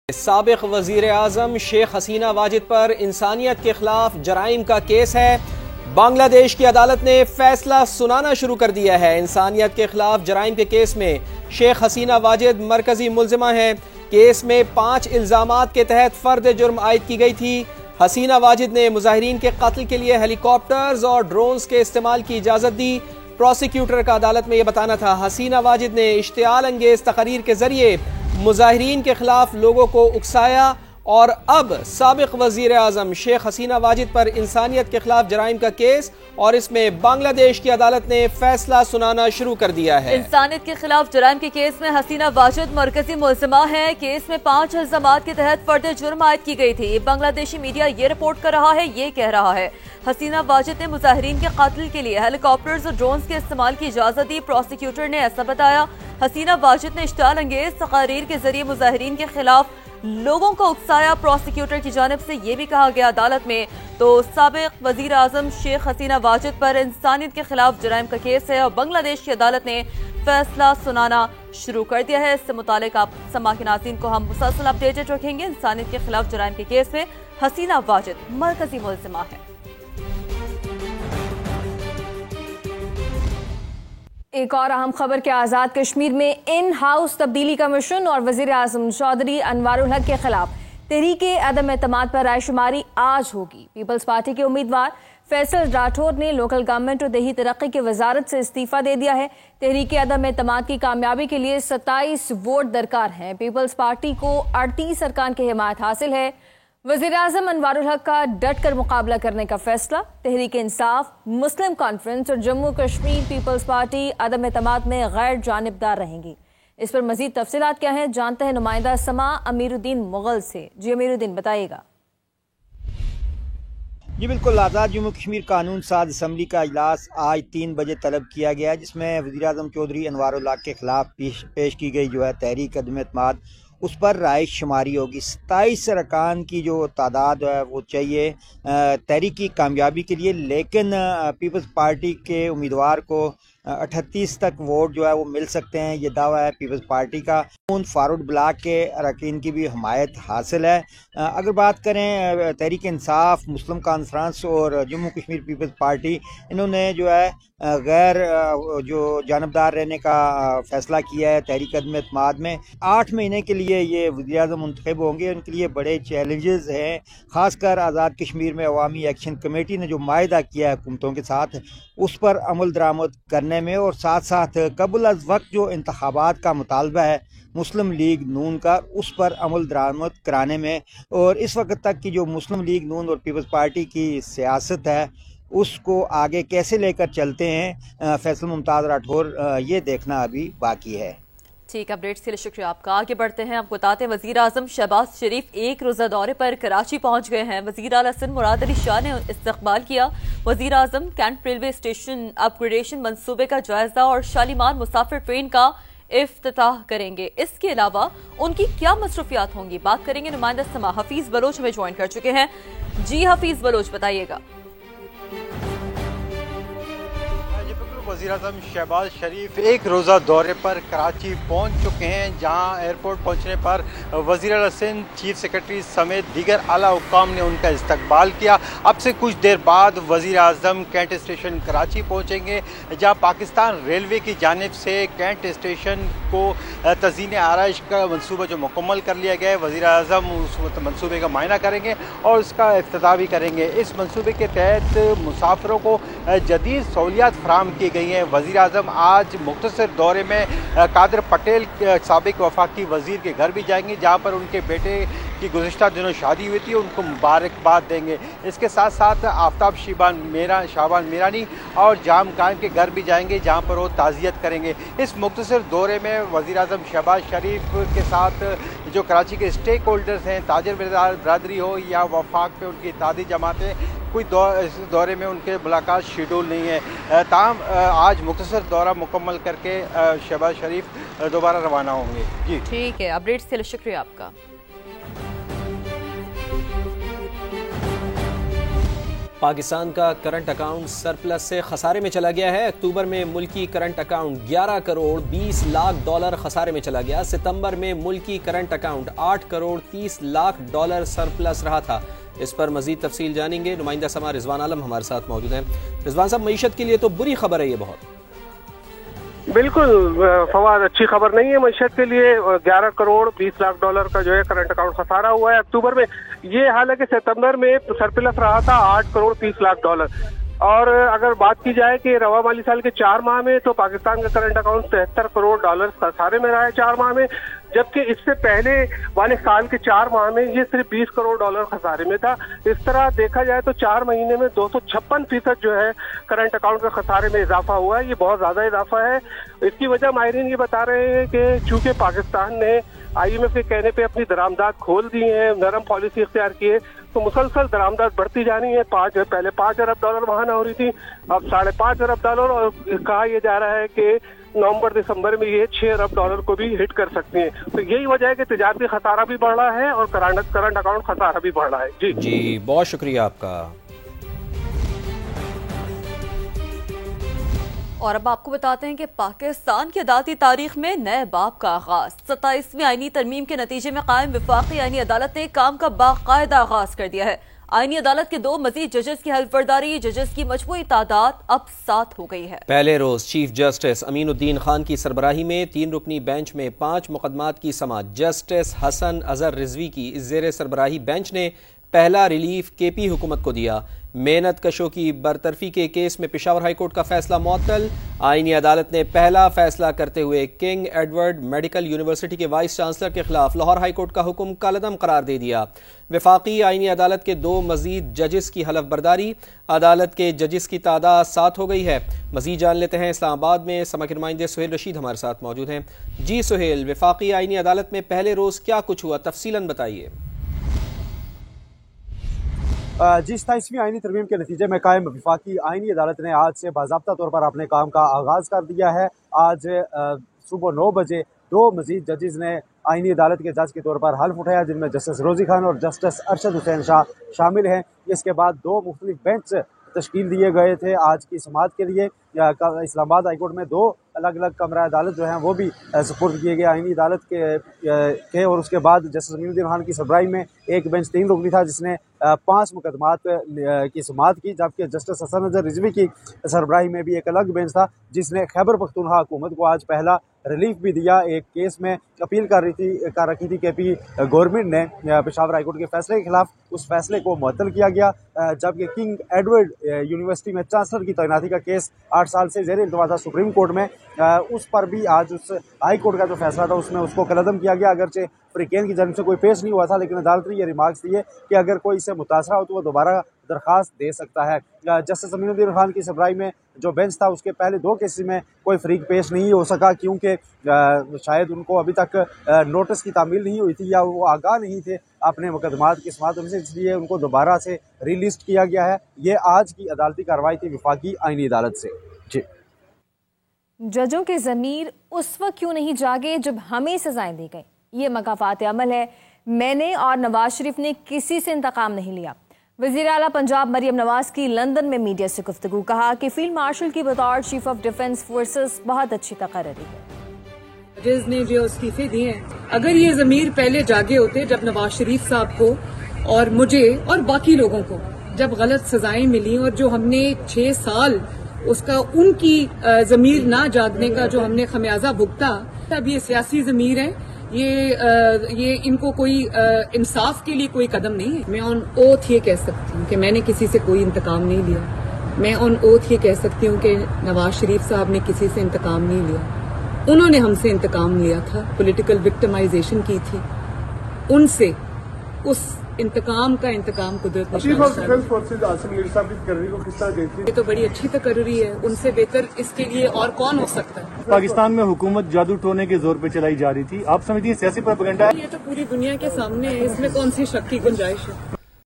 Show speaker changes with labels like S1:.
S1: سابق وزیر اعظم شیخ حسینہ واجد پر انسانیت کے خلاف جرائم کا کیس ہے۔ بنگلہ دیش کی عدالت نے فیصلہ سنانا شروع کر دیا ہے۔ انسانیت کے خلاف جرائم کے کیس میں شیخ حسینہ واجد مرکزی ملزمہ ہیں۔ کیس میں 5 الزامات کے تحت فرد جرم عائد کی گئی تھی۔ حسینہ واجد نے مظاہرین کے قتل کے لیے ہیلی کاپٹرز اور ڈرونز کے استعمال کی اجازت دی۔ پروسیکیوٹر کا عدالت میں یہ بتانا تھا۔ حسینہ واجد نے اشتعال انگیز تقاریر کے ذریعے مظاہرین کے خلاف لوگوں کو اکسایا اور اب سابق وزیر اعظم شیخ حسینہ واجد پر انسانیت کے خلاف جرائم کا کیس اور اس میں بنگلہ دیش کی عدالت نے فیصلہ سنانا شروع کر دیا ہے۔
S2: انسانیت کے خلاف جرائم کے کیس میں حسینہ واجد مرکزی ملزمہ ہے۔ کیس میں 5 الزامات کے تحت فرد جرم عائد کی گئی تھی۔ بنگلہ دیشی میڈیا یہ رپورٹ کر رہا ہے، یہ کہہ رہا ہے حسینہ واجد نے مظاہرین کے قتل کے لیے ہیلی کاپٹرز اور ڈرونز کے استعمال کی اجازت دی۔ پروسیکیوٹر نے ایسا بتایا۔ حسینہ واجد نے اشتعال انگیز تقاریر کے ذریعے مظاہرین کے خلاف لوگوں کو اکسایا۔ پروسیکیوٹر کی جانب سے یہ بھی کہا گیا عدالت میں تو سابق وزیر اعظم شیخ حسینہ واجد پر انسانیت کے خلاف جرائم کا کیس ہے اور بنگلہ دیش کی عدالت نے فیصلہ سنانا شروع کر دیا ہے۔ اس سے متعلق آپ سما کے ناظرین کو ہم مسلسل اپڈیٹڈ رکھیں گے۔ انسانیت کے خلاف جرائم کے کیس میں حسینہ واجد مرکزی ملزمہ ہے۔ ایک اور اہم خبر کہ آزاد کشمیر میں ان ہاؤس تبدیلی کمیشن اور وزیر اعظم چودھری انوار الحق کے خلاف تحریک عدم اعتماد پر رائے شماری آج ہوگی۔ پیپلز پارٹی کے امیدوار فیصل راٹھور نے لوکل گورنمنٹ اور دیہی ترقی کی وزارت سے استعفیٰ دے دیا ہے۔ تحریک عدم اعتماد کی کامیابی کے لیے 27 ووٹ درکار ہیں۔ پیپلز پارٹی کو 38 ارکان کی حمایت حاصل ہے۔ وزیر اعظم انوار الحق کا ڈٹ کر مقابلہ کرنے کا فیصلہ۔ تحریک انصاف، مسلم کانفرنس اور جموں کشمیر پیپلز پارٹی عدم اعتماد میں غیر جانبدار رہیں گی۔ اس پر مزید تفصیلات کیا ہیں جانتے ہیں نمائندہ سما امیر الدین مغل سے۔ جی امیر الدین بتائیے گا۔
S3: جی بالکل، آزاد جموں کشمیر قانون ساز اسمبلی کا اجلاس آج 3 بجے طلب کیا گیا ہے، جس میں وزیر اعظم چودھری انوار الحق کے خلاف پیش کی گئی تحریک عدم اعتماد اس پر رائے شماری ہوگی۔ 27 ارکان کی جو تعداد ہے وہ چاہیے تحریک کی کامیابی کے لیے، لیکن پیپلز پارٹی کے امیدوار کو 38 تک ووٹ جو ہے وہ مل سکتے ہیں، یہ دعویٰ ہے پیپلز پارٹی کا۔ فارورڈ بلاک کے اراکین کی بھی حمایت حاصل ہے۔ اگر بات کریں تحریک انصاف، مسلم کانفرنس اور جموں کشمیر پیپلز پارٹی، انہوں نے جو ہے غیر جو جانبدار رہنے کا فیصلہ کیا ہے تحریک عدم اعتماد میں۔ 8 مہینے کے لیے یہ وزیر اعظم منتخب ہوں گے، ان کے لیے بڑے چیلنجز ہیں، خاص کر آزاد کشمیر میں عوامی ایکشن کمیٹی نے جو معاہدہ کیا ہے حکومتوں کے ساتھ اس پر عمل درآمد کرنے میں، اور ساتھ ساتھ قبل از وقت جو انتخابات کا مطالبہ ہے مسلم لیگ نون کا اس پر عمل درآمد کرانے میں، اور اس وقت تک کی جو مسلم لیگ نون اور پیپلز پارٹی کی سیاست ہے اس کو آگے کیسے لے کر چلتے ہیں فیصل ممتاز راٹھور، یہ دیکھنا ابھی باقی ہے۔
S2: ٹھیک، اپڈیٹس کے لیے شکریہ آپ کا۔ آگے بڑھتے ہیں، آپ کو بتاتے ہیں وزیر اعظم شہباز شریف ایک روزہ دورے پر کراچی پہنچ گئے ہیں۔ وزیر اعلیٰ سندھ مراد علی شاہ نے استقبال کیا۔ وزیر اعظم کینٹ ریلوے اسٹیشن اپ گریڈیشن منصوبے کا جائزہ اور شالیمار مسافر ٹرین کا افتتاح کریں گے۔ اس کے علاوہ ان کی کیا مصروفیات ہوں گی، بات کریں گے۔ نمائندہ سما حفیظ بلوچ ہمیں جوائن کر چکے ہیں۔ جی حفیظ بلوچ بتائیے گا۔
S4: وزیر اعظم شہباز شریف ایک روزہ دورے پر کراچی پہنچ چکے ہیں، جہاں ایئرپورٹ پہنچنے پر وزیر اعلیٰ سندھ، چیف سیکرٹری سمیت دیگر اعلیٰ حکام نے ان کا استقبال کیا۔ اب سے کچھ دیر بعد وزیر اعظم کینٹ اسٹیشن کراچی پہنچیں گے، جہاں پاکستان ریلوے کی جانب سے کینٹ اسٹیشن کو تزئین آرائش کا منصوبہ جو مکمل کر لیا گیا ہے، وزیر اعظم اس منصوبے کا معائنہ کریں گے اور اس کا افتتاح بھی کریں گے۔ اس منصوبے کے تحت مسافروں کو جدید سہولیات فراہم کی گئی ہیں۔ وزیر اعظم آج مختصر دورے میں قادر پٹیل سابق وفاقی وزیر کے گھر بھی جائیں گے، جہاں پر ان کے بیٹے کی گزشتہ دنوں شادی ہوئی تھی، ان کو مبارکباد دیں گے۔ اس کے ساتھ ساتھ آفتاب شابان میرانی اور جام قائم کے گھر بھی جائیں گے، جہاں پر وہ تعزیت کریں گے۔ اس مختصر دورے میں وزیر اعظم شہباز شریف کے ساتھ جو کراچی کے اسٹیک ہولڈرز ہیں، تاجر برادری ہو یا وفاق پہ ان کی اتحادی جماعتیں، کوئی اس دورے میں ان کے ملاقات شیڈول نہیں ہے۔ تاہم آج مختصر دورہ مکمل کر کے شہباز شریف دوبارہ روانہ ہوں گے۔ جی
S2: ٹھیک ہے، اپڈیٹس کے لیے شکریہ آپ کا۔
S1: پاکستان کا کرنٹ اکاؤنٹ سرپلس سے خسارے میں چلا گیا ہے۔ اکتوبر میں ملکی current account 11 crore 20 lakh dollar خسارے میں چلا گیا۔ ستمبر میں ملکی current account 8 crore 30 lakh dollar surplus رہا تھا۔ اس پر مزید تفصیل جانیں گے، نمائندہ سما رضوان عالم ہمارے ساتھ موجود ہیں۔ رضوان صاحب، معیشت کے لیے تو بری خبر ہے یہ بہت۔
S5: بالکل فواد، اچھی خبر نہیں ہے معیشت کے لیے۔ 11 کروڑ 20 لاکھ ڈالر کا جو ہے کرنٹ اکاؤنٹ خسارہ ہوا ہے اکتوبر میں۔ یہ حالانکہ ستمبر میں سرپلس رہا تھا 8 کروڑ 30 لاکھ ڈالر۔ اور اگر بات کی جائے کہ رواں مالی سال کے 4 ماہ میں تو پاکستان کا کرنٹ اکاؤنٹ 73 کروڑ ڈالر خسارے میں رہا ہے 4 ماہ میں، جبکہ اس سے پہلے والے سال کے 4 ماہ میں یہ صرف 20 کروڑ ڈالر خسارے میں تھا۔ اس طرح دیکھا جائے تو 4 مہینے میں 256% جو ہے کرنٹ اکاؤنٹ کے خسارے میں اضافہ ہوا ہے۔ یہ بہت زیادہ اضافہ ہے۔ اس کی وجہ ماہرین یہ بتا رہے ہیں کہ چونکہ پاکستان نے IMF کے کہنے پہ اپنی درآمدات کھول دی ہیں، نرم پالیسی اختیار کی ہے، تو مسلسل درآمدات بڑھتی جا رہی ہیں۔ پہلے 5 ارب ڈالر ماہانہ ہو رہی تھی، اب 5.5 ارب ڈالر، اور کہا یہ جا رہا ہے کہ نومبر دسمبر میں یہ 6 ارب ڈالر کو بھی ہٹ کر سکتی ہیں۔ تو یہی وجہ ہے کہ تجارتی خسارہ بھی بڑھ رہا ہے اور کرنٹ اکاؤنٹ خسارہ بھی بڑھ رہا ہے۔
S1: جی بہت شکریہ آپ کا۔
S2: اور اب آپ کو بتاتے ہیں کہ پاکستان کی عدالتی تاریخ میں نئے باب کا آغاز۔ 27ویں آئینی ترمیم کے نتیجے میں قائم وفاقی آئینی عدالت نے کام کا باقاعدہ آغاز کر دیا ہے۔ آئینی عدالت کے 2 مزید ججز کی حلف برداری، ججز کی مجموعی تعداد اب 7 ہو گئی ہے۔
S1: پہلے روز چیف جسٹس امین الدین خان کی سربراہی میں 3 رکنی بینچ میں 5 مقدمات کی سماعت۔ جسٹس حسن اظہر رضوی کی زیر سربراہی بینچ نے پہلا ریلیف KP حکومت کو دیا۔ محنت کشوں کی برطرفی کے کیس میں پشاور ہائی کورٹ کا فیصلہ معطل۔ آئینی عدالت نے پہلا فیصلہ کرتے ہوئے کنگ ایڈورڈ میڈیکل یونیورسٹی کے وائس چانسلر کے خلاف لاہور ہائی کورٹ کا حکم کالعدم قرار دے دیا۔ وفاقی آئینی عدالت کے 2 مزید ججز کی حلف برداری، عدالت کے ججز کی تعداد 7 ہو گئی ہے۔ مزید جان لیتے ہیں، اسلام آباد میں سما کے نمائندے سہیل رشید ہمارے ساتھ موجود ہیں۔ جی سہیل، وفاقی آئینی عدالت میں پہلے روز کیا کچھ ہوا، تفصیلاً بتائیے۔
S6: جی 27ویں آئینی ترمیم کے نتیجے میں قائم وفاقی آئینی عدالت نے آج سے باضابطہ طور پر اپنے کام کا آغاز کر دیا ہے۔ آج صبح 9 بجے 2 مزید ججز نے آئینی عدالت کے جج کے طور پر حلف اٹھایا، جن میں جسٹس روزی خان اور جسٹس ارشد حسین شاہ شامل ہیں۔ اس کے بعد 2 مختلف بینچ تشکیل دیے گئے تھے آج کی سماعت کے لیے۔ اسلام آباد ہائی کورٹ میں 2 الگ الگ کمرہ عدالت جو ہیں وہ بھی سپرد کیے گئے آئینی عدالت کے اور اس کے بعد جسٹس امین الدین خان کی سربراہی میں ایک بینچ 3 رکنی تھا جس نے 5 مقدمات کی سماعت کی، جبکہ جسٹس حسن اظہر رضوی کی سربراہی میں بھی ایک الگ بینچ تھا جس نے خیبر پختونخوا حکومت کو آج پہلا ریلیف بھی دیا۔ ایک کیس میں اپیل کر رکھی تھی KP گورنمنٹ نے پشاور ہائی کورٹ کے فیصلے کے خلاف، اس فیصلے کو معطل کیا گیا، جبکہ کنگ ایڈورڈ یونیورسٹی میں چانسلر کی تعیناتی کا کیس 8 سال سے زیر التوا تھا سپریم کورٹ میں، اس پر بھی آج اس ہائی کورٹ کا جو فیصلہ تھا اس میں اس کو کالعدم کیا گیا۔ اگرچہ فریقین کی جانب سے کوئی پیش نہیں ہوا تھا، لیکن عدالت نے یہ ریمارکس دیے کہ اگر کوئی اس سے متاثرہ ہو تو وہ دوبارہ درخواست دے سکتا ہے۔ جسٹس امین الدین خان کی سربراہی میں جو بینچ تھا اس کے پہلے 2 کیسز میں کوئی فریق پیش نہیں ہو سکا، کیونکہ شاید ان کو ابھی تک نوٹس کی تعمیل نہیں ہوئی تھی یا وہ آگاہ نہیں تھے اپنے مقدمات کی سماعت سے، اس لیے ان کو دوبارہ سے ریلیسٹ کیا گیا ہے۔ یہ آج کی عدالتی کارروائی تھی وفاقی آئینی عدالت سے۔ جی
S7: ججوں کے ضمیر اس وقت کیوں نہیں جاگے جب ہمیں سزائیں دی گئیں؟ یہ مکافات عمل ہے۔ میں نے اور نواز شریف نے کسی سے انتقام نہیں لیا۔ وزیر اعلیٰ پنجاب مریم نواز کی لندن میں میڈیا سے گفتگو، کہا کہ فیلڈ مارشل کی بطور چیف آف ڈیفنس فورسز بہت اچھی تقرری ہے۔
S8: جج نے جو استعفے دیے ہیں، اگر یہ ضمیر پہلے جاگے ہوتے جب نواز شریف صاحب کو اور مجھے اور باقی لوگوں کو جب غلط سزائیں ملی اور جو ہم نے 6 سال اس کا ان کی ضمیر نہ جاگنے کا جو ہم نے خمیازہ بھگتا، اب یہ سیاسی ضمیر ہے، یہ ان کو کوئی انصاف کے لیے کوئی قدم نہیں ہے۔ میں آن اوتھ یہ کہہ سکتی ہوں کہ میں نے کسی سے کوئی انتقام نہیں لیا۔ میں آن اوتھ یہ کہہ سکتی ہوں کہ نواز شریف صاحب نے کسی سے انتقام نہیں لیا، انہوں نے ہم سے انتقام لیا تھا، پولیٹیکل وکٹمائزیشن کی تھی، ان سے اس انتقام کا انتقام قدرت نے۔
S9: Chief of defence forces Asim Munir صاحب کی تقرری کو کس طرح دیکھتے ہیں؟
S8: یہ تو بڑی اچھی تقرری ہے، ان سے بہتر اس کے لیے اور کون ہو سکتا ہے؟
S9: پاکستان میں حکومت جادو ٹونے کے زور پہ چلائی جا رہی تھی، آپ سمجھتی ہیں سیاسی پروپیگنڈا ہے؟
S8: یہ تو پوری دنیا کے سامنے ہے، اس میں کون سی شک کی گنجائش ہے؟